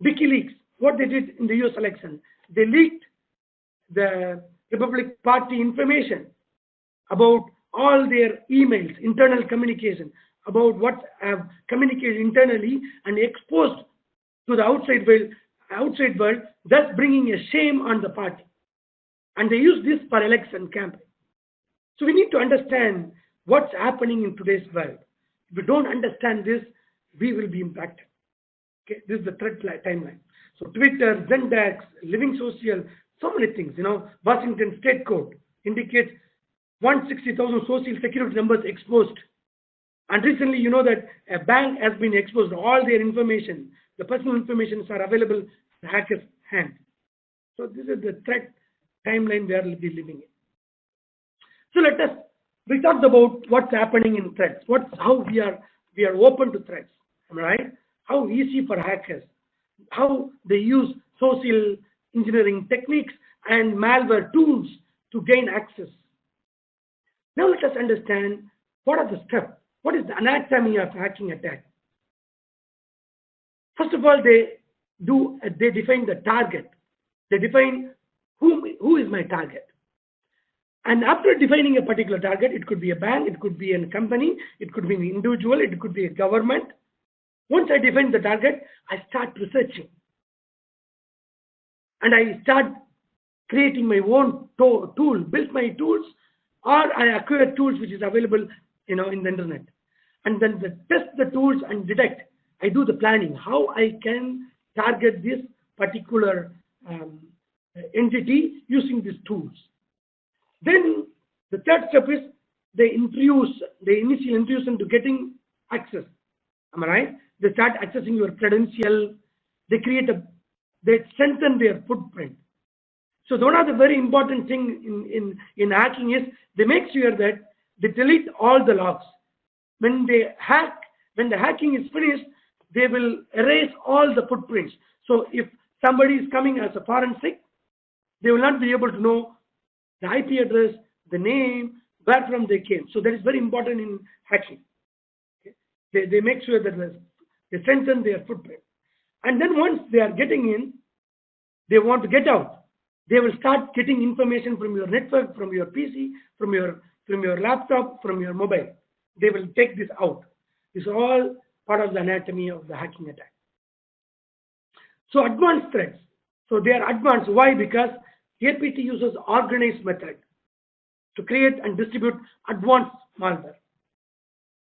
WikiLeaks, what they did in the US election, they leaked the Republic Party information about all their emails, internal communication, about what have communicated internally and exposed to the outside world, thus bringing a shame on the party. And they use this for election campaign. So we need to understand what's happening in today's world. If we don't understand this, we will be impacted. Okay, this is the threat timeline. So Twitter, Zendex, Living Social, so many things. Washington State Court indicates 160,000 social security numbers exposed. And recently, you know that a bank has been exposed. All their information, the personal information, are available in the hacker's hand. So this is the threat timeline we are living in. So we talked about what's happening in threats. How we are open to threats. Am I right? How easy for hackers. How they use social engineering techniques and malware tools to gain access. Now let us understand what are the steps. What is the anatomy of hacking attack? First of all, they define the target. They define who is my target. And after defining a particular target, it could be a bank, it could be a company, it could be an individual, it could be a government. Once I define the target, I start researching. And I start creating my own tool, build my tools, or I acquire tools which is available in the internet. And then test the tools and detect. I do the planning, how I can target this particular entity using these tools. Then the third step is they initially introduce into getting access. Am I right? They start accessing your credential. They strengthen their footprint. So one of the very important thing in hacking is they make sure that they delete all the logs. When the hacking is finished, they will erase all the footprints. So if somebody is coming as a forensic, they will not be able to know the IP address, the name, where from they came. So that is very important in hacking. Okay? They make sure that they strengthen their footprint. And then once they are getting in, they want to get out. They will start getting information from your network, from your PC, from your laptop, from your mobile. They will take this out. This is all part of the anatomy of the hacking attack. So advanced threats. So they are advanced. Why? Because APT uses organized method to create and distribute advanced malware.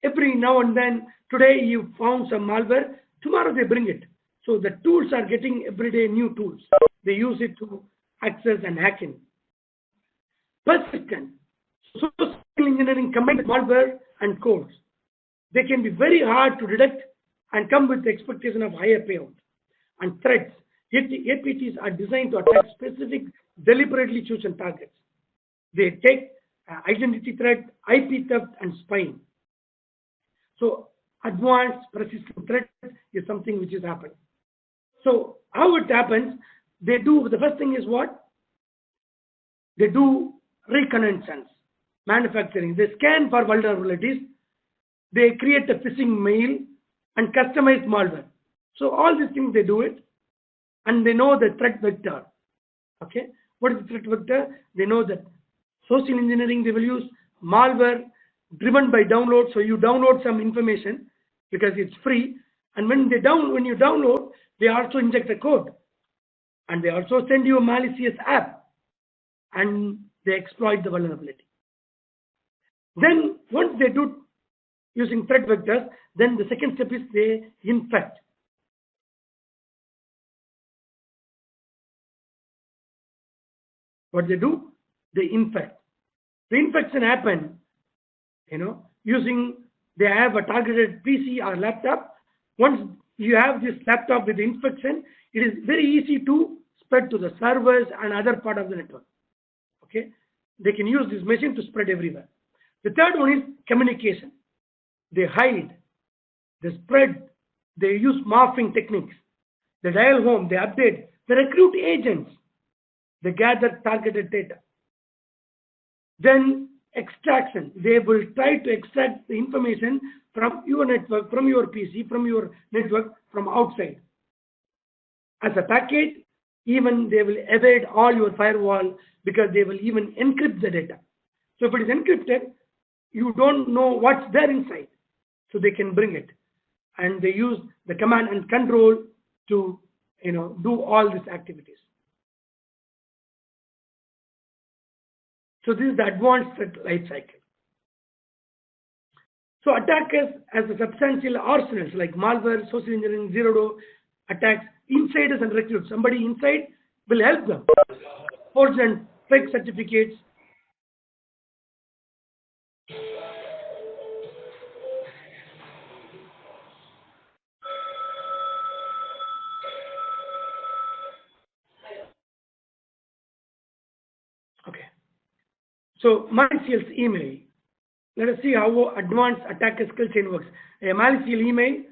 Every now and then, today you found some malware, tomorrow they bring it. So the tools are getting everyday new tools. They use it to access and hack in. Persistent. Social engineering combines malware and codes. They can be very hard to detect and come with the expectation of higher payout. And threats. APTs are designed to attack specific, deliberately chosen targets. They take identity threat, IP theft, and spying. So advanced persistent threat is something which is happening. So how it happens? The first thing is what? They do reconnaissance, manufacturing. They scan for vulnerabilities. They create a phishing mail and customize malware. So all these things they do it, and they know the threat vector. Okay, what is the threat vector? They know that social engineering they will use malware driven by download. So you download some information because it's free, and when you download, they also inject a code, and they also send you a malicious app, and they exploit the vulnerability. Then once they do using threat vectors, then the second step is they infect. What they do? They infect. The infection happen, they have a targeted PC or laptop. Once you have this laptop with the infection, it is very easy to spread to the servers and other part of the network. Okay, they can use this machine to spread everywhere. The third one is communication. They hide, they spread, they use morphing techniques. They dial home, they update, they recruit agents, they gather targeted data. Then extraction. They will try to extract the information from your network, from your PC, from your network, from outside. as a package. Even they will evade all your firewall because they will even encrypt the data. So if it is encrypted, you don't know what's there inside. So they can bring it. And they use the command and control to do all these activities. So this is the advanced threat life cycle. So attackers has a substantial arsenals like malware, social engineering, zero-day attacks, insiders and recruits. Somebody inside will help them. Forged and fake certificates. Okay. So malicious email. Let us see how advanced attacker skill chain works. A malicious email,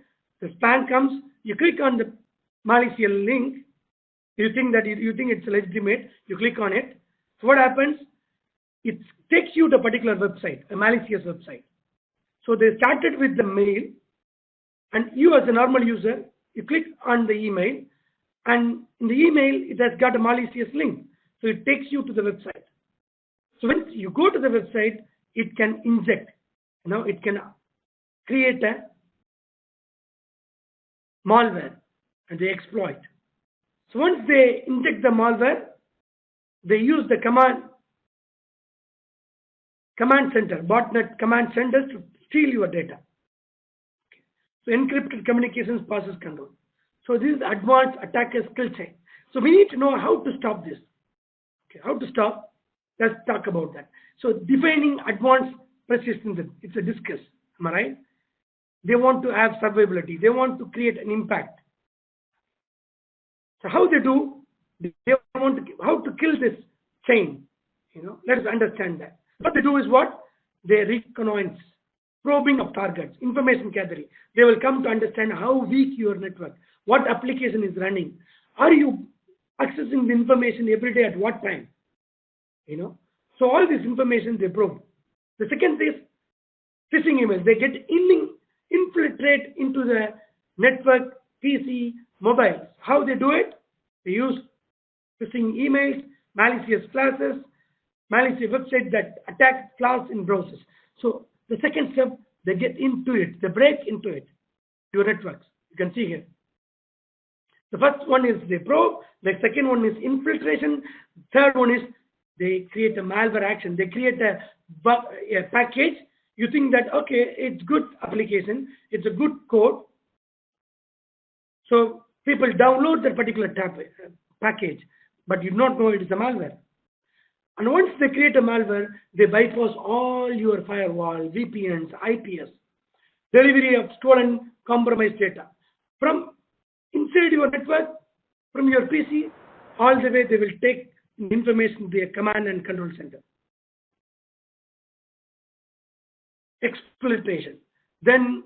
the spam comes, you click on the malicious link, you think it's legitimate, you click on it. So what happens? It takes you to a particular website, a malicious website. So they started with the mail, and you as a normal user, you click on the email, and in the email it has got a malicious link. So it takes you to the website. So when you go to the website, it can inject, it can create a malware and they exploit. So once they inject the malware, they use the command center, botnet command centers to steal your data. Okay. So encrypted communications process control. So this is advanced attacker skill chain. So we need to know how to stop this. Okay, how to stop? Let's talk about that. So defining advanced persistence, it's a discuss. Am I right? They want to have survivability. They want to create an impact. So how they do? They want to how to kill this chain. Let us understand that. What they do is what? They reconnaissance, probing of targets, information gathering. They will come to understand how weak your network, what application is running. Are you accessing the information every day at what time? So all this information they probe. The second is phishing emails. They get infiltrate into the network, PC, mobiles. How they do it? They use phishing emails, malicious classes, malicious websites that attack flaws in browsers. So the second step, they get into it. They break into it, your networks. You can see here. The first one is they probe. The second one is infiltration. Third one is they create a malware action. They create a package. You think that, okay, it's good application. It's a good code. So people download that particular package, but you do not know it is a malware. And once they create a malware, they bypass all your firewall, VPNs, IPS, delivery of stolen, compromised data. From inside your network, from your PC, all the way they will take information to a command and control center. Exfiltration, then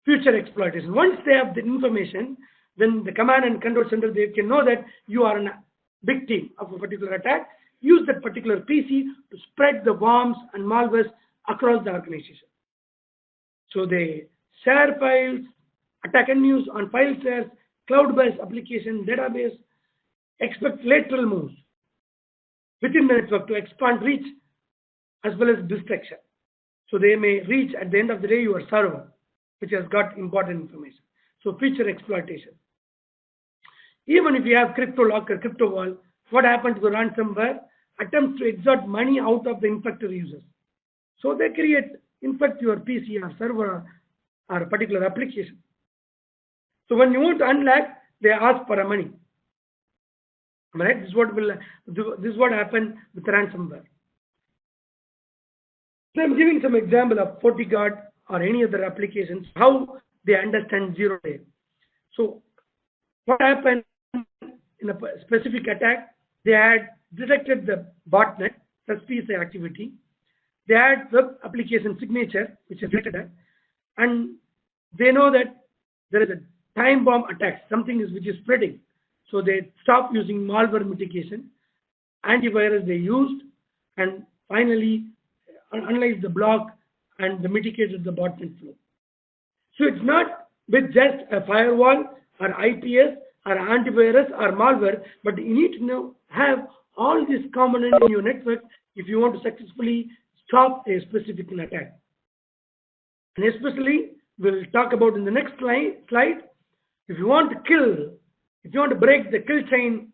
future exploitation. Once they have the information, then the command and control center, they can know that you are a victim of a particular attack. Use that particular PC to spread the worms and malwares across the organization. So they share files, attack and use on file shares, cloud-based application, database, expect lateral moves within the network to expand reach as well as destruction. So they may reach at the end of the day your server, which has got important information. So future exploitation. Even if you have Cryptolocker, CryptoWall, what happened to the ransomware? Attempts to extort money out of the infected users. So they infect your PC or server or a particular application. So when you want to unlock, they ask for a money. Right? This is what happened with ransomware. So I'm giving some example of FortiGuard or any other applications, how they understand zero-day. So what happened in a specific attack? They had detected the botnet, suspicious activity. They had web application signature, which is detected, and they know that there is a time bomb attack, which is spreading. So they stopped using malware mitigation, antivirus they used, and finally analyzed the block and mitigated the botnet flow. So it's not with just a firewall or IPS or antivirus or malware, but you need to have all these components in your network if you want to successfully stop a specific attack. And especially, we'll talk about in the next slide, if you want to break the kill chain